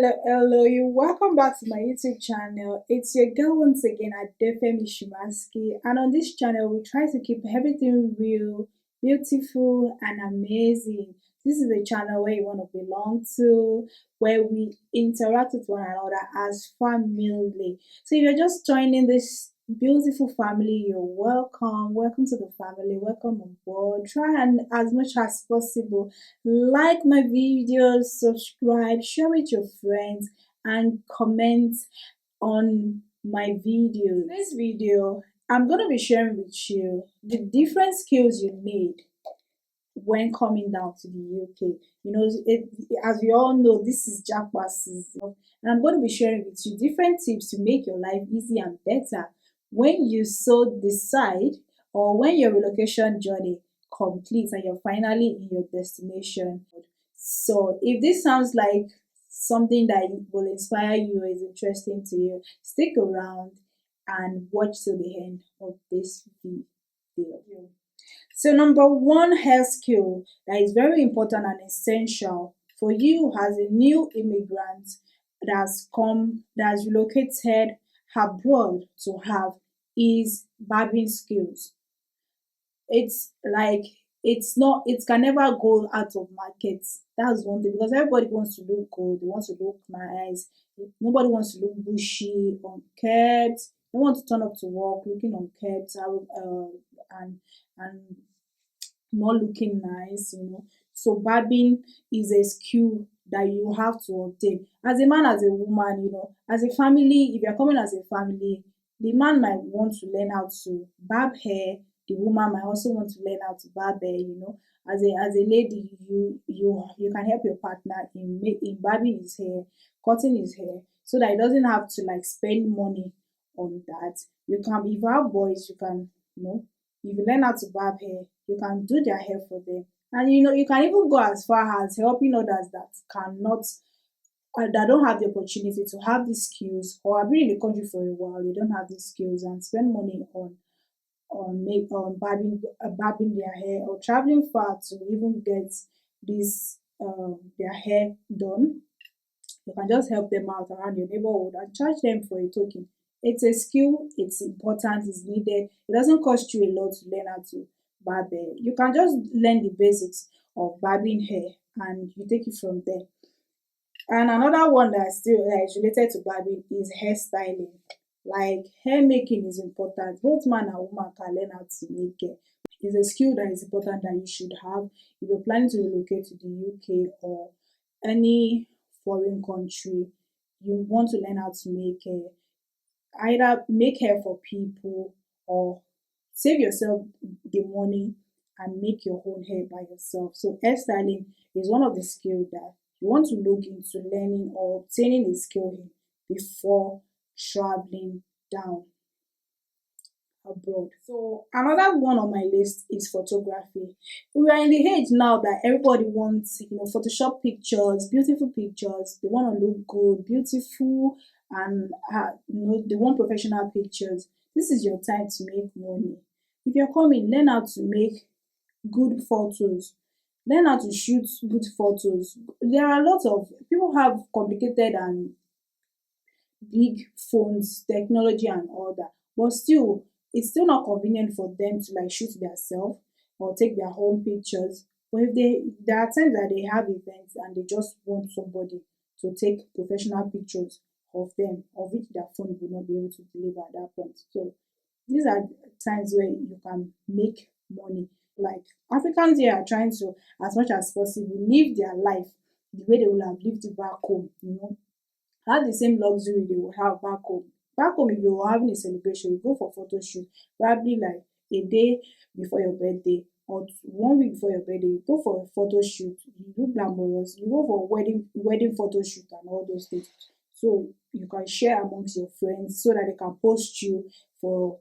Hello, you welcome back to my YouTube channel. It's your girl once again, Adefemi Shumaski, and on this channel we try to keep everything real, beautiful, and amazing. This is a channel where you want to belong to, where we interact with one another as family. So if you're just joining this beautiful family, you're welcome. Welcome to the family. Welcome on board. Try and as much as possible like my videos, subscribe, share with your friends, and comment on my videos. In this video, I'm going to be sharing with you the different skills you need when coming down to the UK. As we all know, this is jackpot season, and I'm going to be sharing with you different tips to make your life easy and better when you so decide, or when your relocation journey completes and you're finally in your destination. So, if this sounds like something that will inspire you or is interesting to you, stick around and watch till the end of this video. So number one hair skill that is very important and essential for you as a new immigrant that has relocated abroad to have is barbing skills. It's like it can never go out of market. That's one thing, because everybody wants to look good, they want to look nice. Nobody wants to look bushy, unkempt. They want to turn up to work looking unkempt, and not looking nice. So barbing is a skill that you have to obtain. As a man, as a woman, as a family, if you're coming as a family, the man might want to learn how to barb hair, the woman might also want to learn how to barb hair. As a lady, you can help your partner in barbing his hair, cutting his hair, so that he doesn't have to like spend money on that. You can, if you have boys, you can, if you learn how to barb hair, you can do their hair for them. And you can even go as far as helping others that cannot, that don't have the opportunity to have these skills, or have been in the country for a while, they don't have these skills, and spend money on barbing their hair, or traveling far to even get this their hair done. You can just help them out around your neighborhood and charge them for a token. It's a skill, it's important, it's needed. It doesn't cost you a lot to learn how to barb hair. You can just learn the basics of barbing hair and you take it from there. And another one that is related to barbing is hairstyling. Like, hair making is important. Both man and woman can learn how to make hair. It's a skill that is important that you should have if you're planning to relocate to the UK or any foreign country. You want to learn how to make hair, either make hair for people or save yourself the money and make your own hair by yourself. So hairstyling is one of the skills that you want to look into learning or obtaining a skill in before traveling down abroad. So another one on my list is photography. We are in the age now that everybody wants, Photoshop pictures, beautiful pictures. They want to look good, beautiful, and they want professional pictures. This is your time to make money. If you're coming, learn how to make good photos. Learn how to shoot good photos. There are a lot of people have complicated and big phones, technology and all that. But still, it's still not convenient for them to like shoot themselves or take their home pictures. But if there are times that they have events and they just want somebody to take professional pictures of them, of which their phone will not be able to deliver at that point. So these are times where you can make money. Like, Africans here are trying to, as much as possible, live their life the way they would have lived it back home. Have the same luxury they will have back home. Back home, if you're having a celebration, you go for photo shoot, probably like a day before your birthday or 1 week before your birthday, you go for a photo shoot, you look glamorous, you go for wedding photo shoot and all those things. So you can share amongst your friends so that they can post you for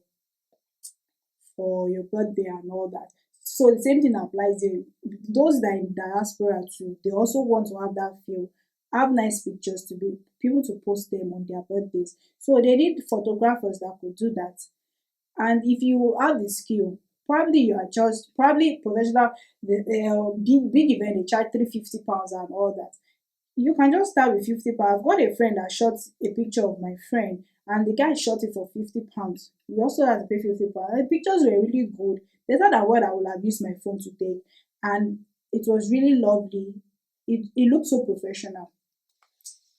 your birthday and all that. So the same thing applies there. Those that are in diaspora too, they also want to have that feel, have nice pictures to be people to post them on their birthdays. So they need photographers that could do that. And if you have the skill, probably you are just probably professional, big event, they charge £350 and all that. You can just start with £50. I've got a friend that shot a picture of my friend, and the guy shot it for £50. We also had to pay £50. The pictures were really good, better than what I would have used my phone to take, and it was really lovely. It looked so professional.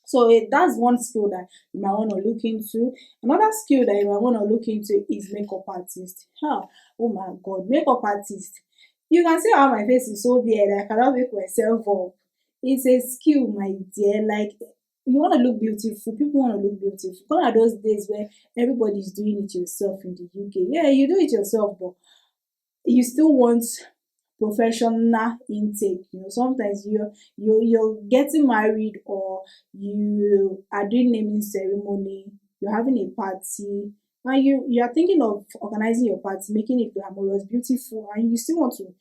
So that's one skill that you might want to look into. Another skill that you might want to look into is makeup artist. Oh my god, makeup artist. You can see how my face is so weird. I cannot make myself up. It's a skill, my dear. Like, you want to look beautiful. People want to look beautiful. Gone are those days where everybody's doing it yourself in the UK. Yeah, you do it yourself, but you still want professional intake. Sometimes you're getting married, or you are doing naming ceremony, you're having a party, and you are thinking of organizing your party, making it glamorous, beautiful, and you still want to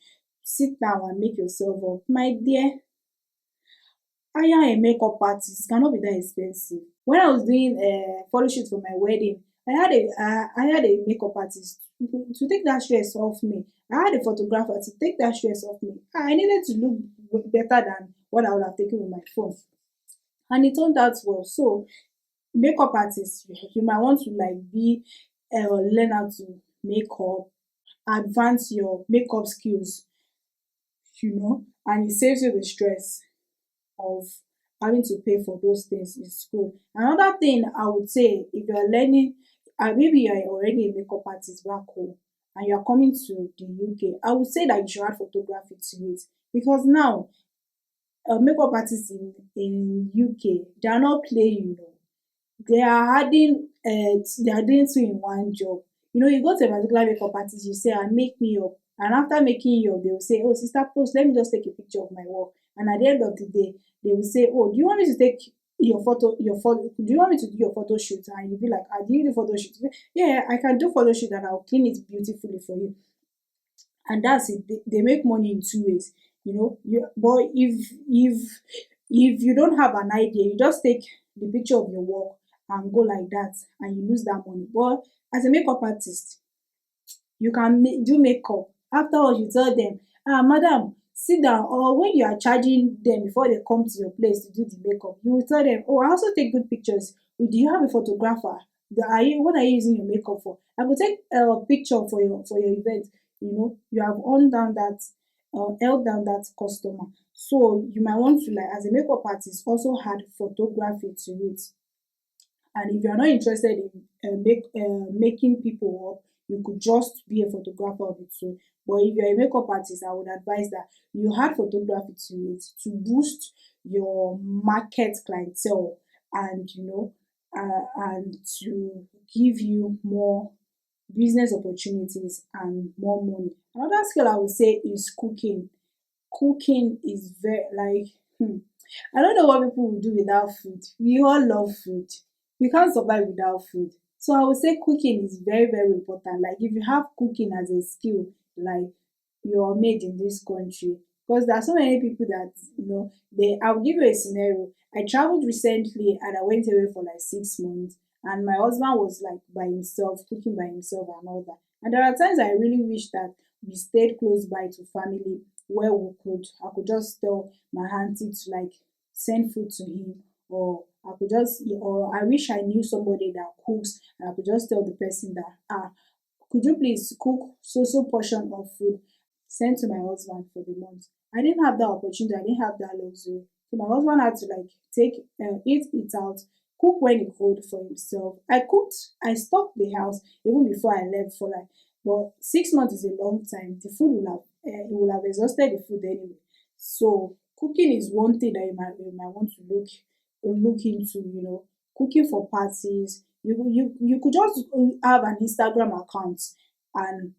sit down and make yourself up. My dear, hire a makeup artist. It cannot be that expensive. When I was doing a photo shoot for my wedding, I had a makeup artist to take that stress off me. I had a photographer to take that stress off me. I needed to look better than what I would have taken with my phone, and it turned out well. So makeup artist, you might want to like be learn how to make up, advance your makeup skills, and it saves you the stress of having to pay for those things in school. Another thing I would say, if you're learning, maybe you're already a makeup artist back home and you're coming to the UK, I would say that you should add photography to it, because now makeup artists in UK, they are not playing. They are adding they are doing two in one job. You go to a particular makeup artist, you say, make me up, and after making you up, they will say, oh sister, post, let me just take a picture of my work. And at the end of the day, they will say, oh, do you want me to take your photo, do you want me to do your photo shoot? And you'll be like, do you do photo shoot? Yeah, I can do photo shoot, and I'll clean it beautifully for you. And that's it. They make money in two ways. But if you don't have an idea, you just take the picture of your work and go like that, and you lose that money. But as a makeup artist, you can do makeup. Afterwards, you tell them, madam, sit down. Or when you are charging them before they come to your place to do the makeup, you will tell them, oh, I also take good pictures. Do you have a photographer? What are you using your makeup for? I will take a picture for your event. You have held down that customer. So you might want to, like, as a makeup artist, also add photography to it. And if you're not interested in making people up, you could just be a photographer of it too. But if you're a makeup artist, I would advise that you add photography to it to boost your market clientele, and and to give you more business opportunities and more money. Another skill I would say is cooking. Cooking is very, like, I don't know what people will do without food. We all love food. We can't survive without food. So I would say cooking is very, very important. Like, if you have cooking as a skill, like, you're made in this country. Because there are so many people that, I'll give you a scenario. I traveled recently and I went away for like 6 months, and my husband was like by himself, cooking by himself and all that. And there are times I really wish that we stayed close by to family, where I could just tell my auntie to like send food to him, or I wish I knew somebody that cooks, and I could just tell the person that, could you please cook so portion of food, send to my husband for the month. I didn't have that opportunity. I didn't have that luxury. So my husband had to like eat it out, cook when he could for himself. I cooked. I stocked the house even before I left for like. But 6 months is a long time. The food will have it will have exhausted the food anyway. So cooking is one thing that you might want to look into. Cooking for parties. You could just have an Instagram account, and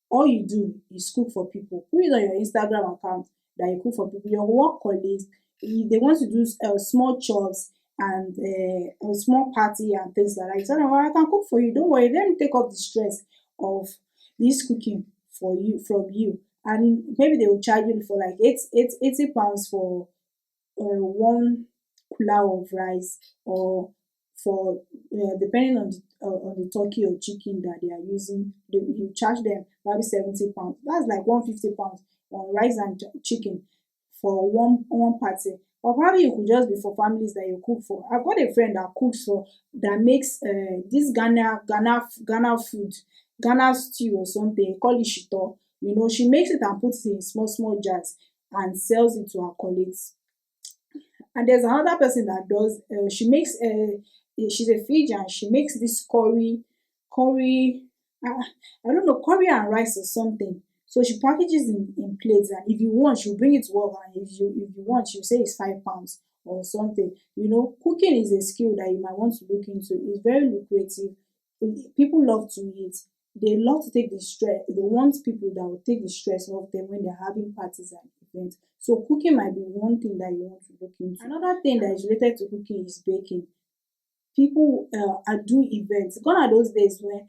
all you do is cook for people. Put it on your Instagram account that you cook for people. Your work colleagues, if they want to do small chores and a small party and things like that, you tell them, well, I can cook for you. Don't worry, let me take off the stress of this cooking for you from you. And maybe they will charge you for like 80 pounds for one kula of rice, or for depending on the turkey or chicken that they are using, you charge them maybe 70 pounds. That's like 150 pounds on rice and chicken for one party. Or probably it could just be for families that you cook for. I've got a friend that cooks for, that makes this Ghana food, Ghana stew or something, call it shito. You know, she makes it and puts it in small small jars and sells it to her colleagues. And there's another person that does, she makes, she's a Fijian, she makes this curry, I don't know, curry and rice or something. So she packages in plates, and if you want, she'll bring it to work, and if you want, she'll say it's £5 or something. You know, cooking is a skill that you might want to look into. It's very lucrative. People love to eat. They love to take the stress. They want people that will take the stress off them when they're having parties and events. So cooking might be one thing that you want to look into. Another thing that is related to cooking is baking. People do events. Gone are those days when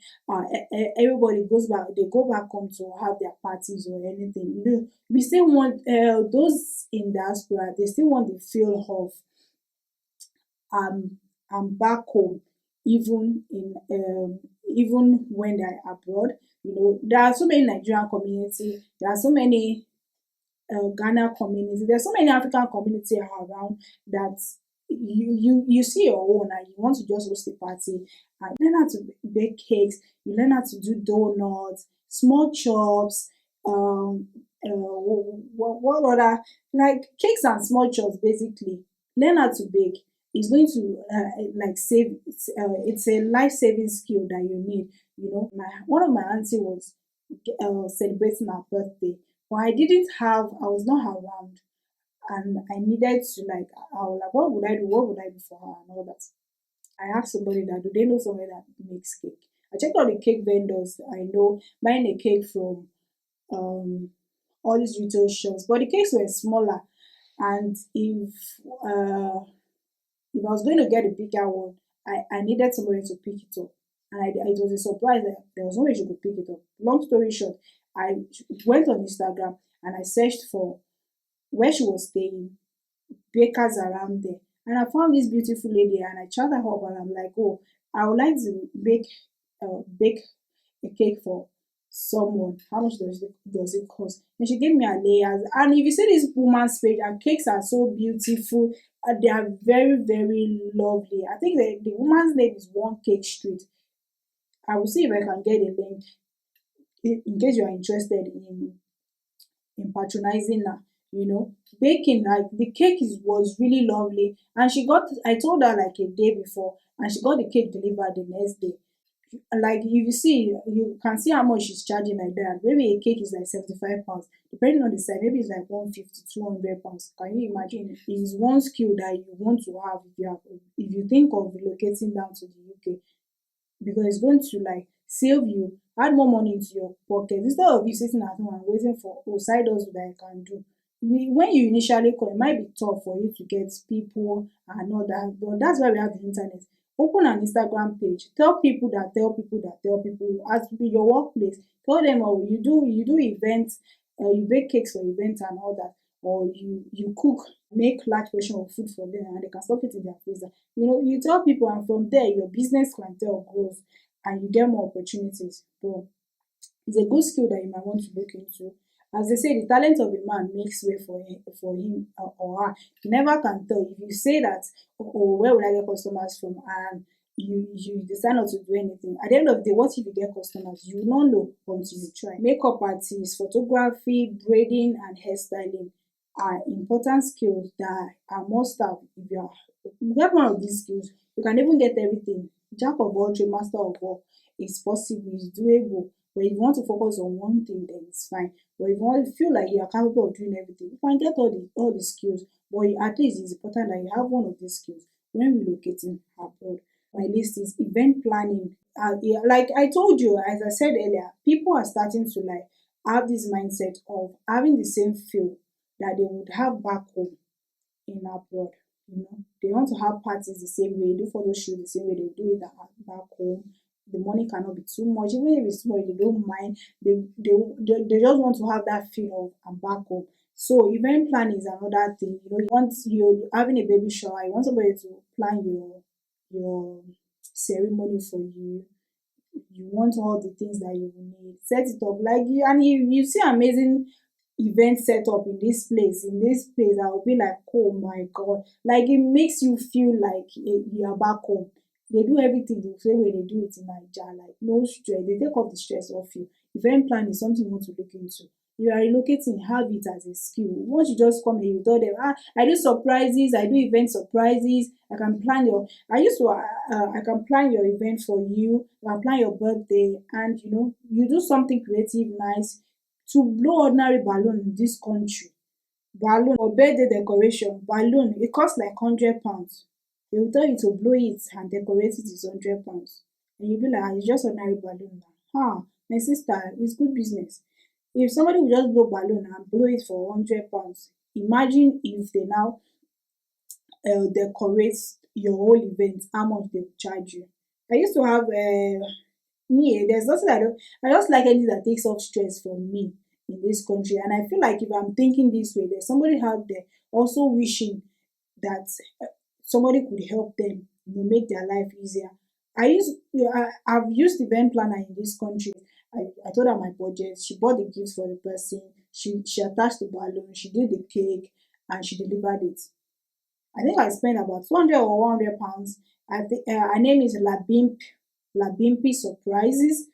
everybody goes back, they go back home to have their parties or anything. You know, we still want, those in diaspora, they still want the feel of back home, even in even when they're abroad. You know, there are so many Nigerian community, there are so many Ghana community. There's so many African community around that you see your own and you want to just host a party and learn how to bake cakes, you learn how to do donuts, small chops, what other, like cakes and small chops basically. Learn how to bake. It's going to like save. It's a life saving skill that you need. You know, my one of my auntie was celebrating her birthday, but I was not around, and I needed to like, I was like, what would I do? What would I do for her and all that? I asked somebody that, do they know somebody that makes cake? I checked all the cake vendors I know, buying a cake from um all these retail shops, but the cakes were smaller, and uh if I was going to get a bigger one, I needed somebody to pick it up. And it was a surprise that there was no way she could pick it up. Long story short, I went on Instagram and I searched for where she was staying, bakers around there. And I found this beautiful lady and I chatted her up and I'm like, oh, I would like to bake a cake for someone. How much does it cost? And she gave me her layers. And if you see this woman's page, her cakes are so beautiful. They are very, very lovely. I think the woman's name is One Cake Street. I will see if I can get a link in case you are interested in patronizing her. You know, baking, like the cake was really lovely, and I told her like a day before, and she got the cake delivered the next day. Like if you see, you can see how much she's charging like that. Maybe a cake is like £75, depending on the size. Maybe it's like 150, £200. Can you imagine? It is one skill that you want to have if you think of relocating down to the UK, because it's going to like save you, add more money into your pocket instead of you sitting at home and waiting for, oh, side hustle that I can do. When you initially come, it might be tough for you to get people and all that, but that's why we have the internet. Open an Instagram page, tell people that tell people that tell people, as in your workplace, tell them, oh, you do events, you bake cakes for events and all that, or you cook, make large portion of food for them and they can stock it in their freezer. You know, you tell people, and from there your business clientele grows and you get more opportunities. But it's a good skill that you might want to look into. As they say, the talent of a man makes way for him or her. You never can tell. If you say that, oh, where would I get customers from? And you decide not to do anything. At the end of the day, what if you get customers? You will not know until you try. Makeup artists, photography, braiding, and hairstyling are important skills that are must have. If you get one of these skills, you can even get everything. Jack of all trades, master of all. It's possible, it's doable. But if you want to focus on one thing, then it's fine. But if you want to feel like you are capable of doing everything, you can get all the skills. But at least it's important that you have one of these skills when relocating abroad. My list is event planning. Yeah, like I told you, as I said earlier, people are starting to like have this mindset of having the same feel that they would have back home in abroad. You know, they want to have parties the same way, do photo shoot the same way they do it back home. The money cannot be too much, even if it's small, they don't mind. They just want to have that feel of I'm back home. So event plan is another thing. You know, you're having a baby shower, you want somebody to plan your ceremony for you. You want all the things that you will need. Set it up like you, and you see amazing event set up in this place, I'll be like, oh my god. Like it makes you feel like you are back home. They do everything the same way they do it in Nigeria, like no stress. They take off the stress off you. Event plan is something you want to look into. You are relocating, have it as a skill. Once you just come and you tell them, I do surprises, I do event surprises, I can plan your I can plan your event for you, I can plan your birthday, and you do something creative, nice, to blow ordinary balloon in this country. Balloon or birthday decoration, balloon, it costs like £100. They will tell you to blow it and decorate it is £100. And you'll be like, it's just ordinary balloon now. My sister, it's good business. If somebody will just blow balloon and blow it for £100, imagine if they now decorate your whole event, how much they will charge you. I used to have there's nothing I just like anything that takes off stress from me in this country. And I feel like if I'm thinking this way, there's somebody out there also wishing that somebody could help them, make their life easier. I've used event planner in this country. I told her my budget. She bought the gifts for the person. She attached the balloon. She did the cake, and she delivered it. I think I spent about 200 or £100. I think her name is Labimpi Surprises.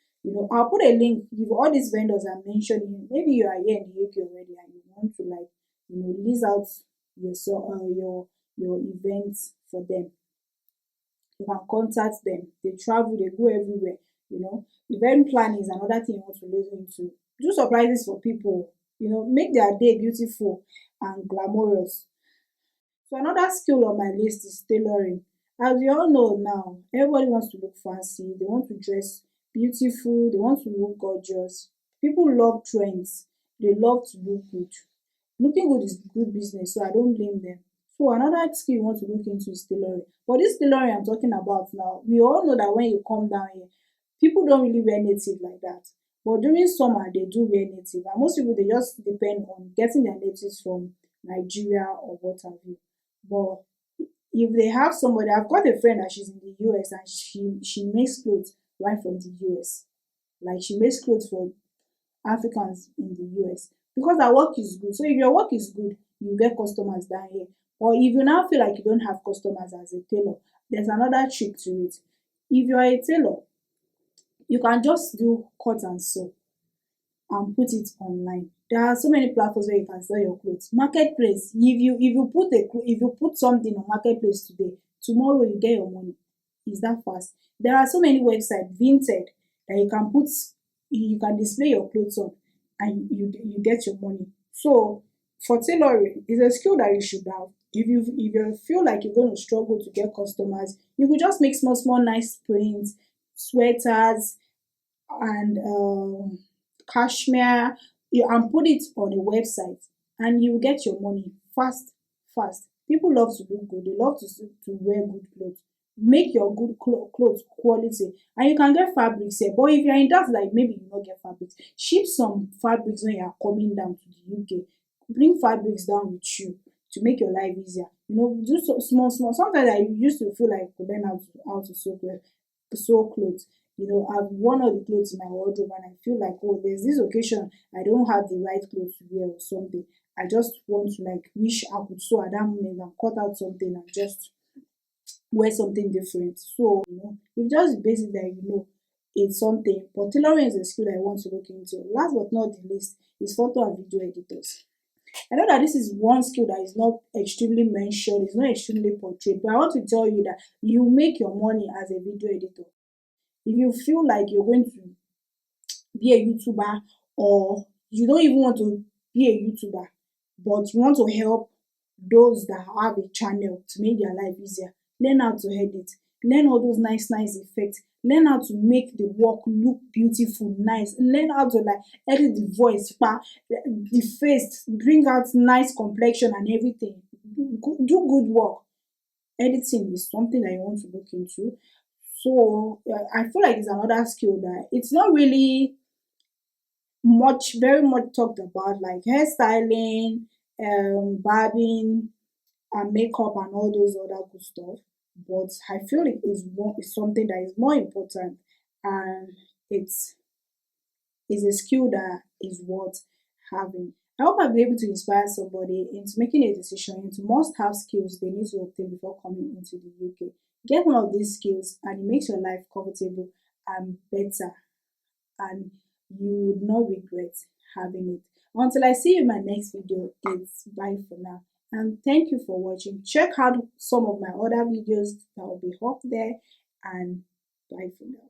I'll put a link. If all these vendors are mentioning, maybe you are here in the UK already and you want to like, lease out your events for them. You can contact them. They travel, they go everywhere. Event planning is another thing you want to look into. Do surprises for people. Make their day beautiful and glamorous. So another skill on my list is tailoring. As we all know now, everybody wants to look fancy, they want to dress beautiful, they want to look gorgeous. People love trends, they love to look good. Looking good is good business, so I don't blame them. So another skill you want to look into is tailoring. But this tailoring I'm talking about now, we all know that when you come down here, people don't really wear native like that. But during summer, they do wear native. And most people, they just depend on getting their natives from Nigeria or what have you. But if they have somebody, I've got a friend that she's in the US and she makes clothes right from the US. Like she makes clothes for Africans in the US because her work is good. So if your work is good, you get customers down here. Or if you now feel like you don't have customers as a tailor, there's another trick to it. If you are a tailor, you can just do cut and sew and put it online. There are so many platforms where you can sell your clothes. Marketplace, if you put something on marketplace today, tomorrow you get your money. It's that fast. There are so many websites, Vinted, that you can display your clothes on and you get your money. So for tailoring, it's a skill that you should have. If you feel like you're going to struggle to get customers, you could just make small small nice prints, sweaters, and cashmere, and put it on a website and you get your money fast, fast. People love to look good, they love to wear good clothes. Make your good clothes quality and you can get fabrics here. But if you're in that, like maybe you not get fabrics, ship some fabrics when you are coming down to the UK. Bring fabrics down with you to make your life easier. Do so small small. Sometimes I used to feel like to learn how to sew clothes. I've worn all the clothes in my wardrobe and I feel like, oh, there's this occasion I don't have the right clothes to wear or something. I just want to like wish I could sew at that moment and cut out something and just wear something different. So, it's just basic that it's something. But tailoring is a skill I want to look into. Last but not the least is photo and video editors. I know that this is one skill that is not extremely mentioned, it's not extremely portrayed, but I want to tell you that you make your money as a video editor. If you feel like you're going to be a YouTuber or you don't even want to be a YouTuber, but you want to help those that have a channel to make their life easier, learn how to edit, learn all those nice, nice effects, learn how to make the work look beautiful, nice, learn how to like edit the voice, the face, bring out nice complexion and everything. Do good work. Editing is something that you want to look into. So I feel like it's another skill that it's not really very much talked about, like hairstyling, barbing, and makeup, and all those other good stuff. But I feel it is something that is more important, and it's a skill that is worth having. I hope I've been able to inspire somebody into making a decision into must-have skills they need to obtain before coming into the UK. Get one of these skills and it makes your life comfortable and better, and you would not regret having it. Until I see you in my next video, it's bye for now. And thank you for watching. Check out some of my other videos that will be up there, and bye for now.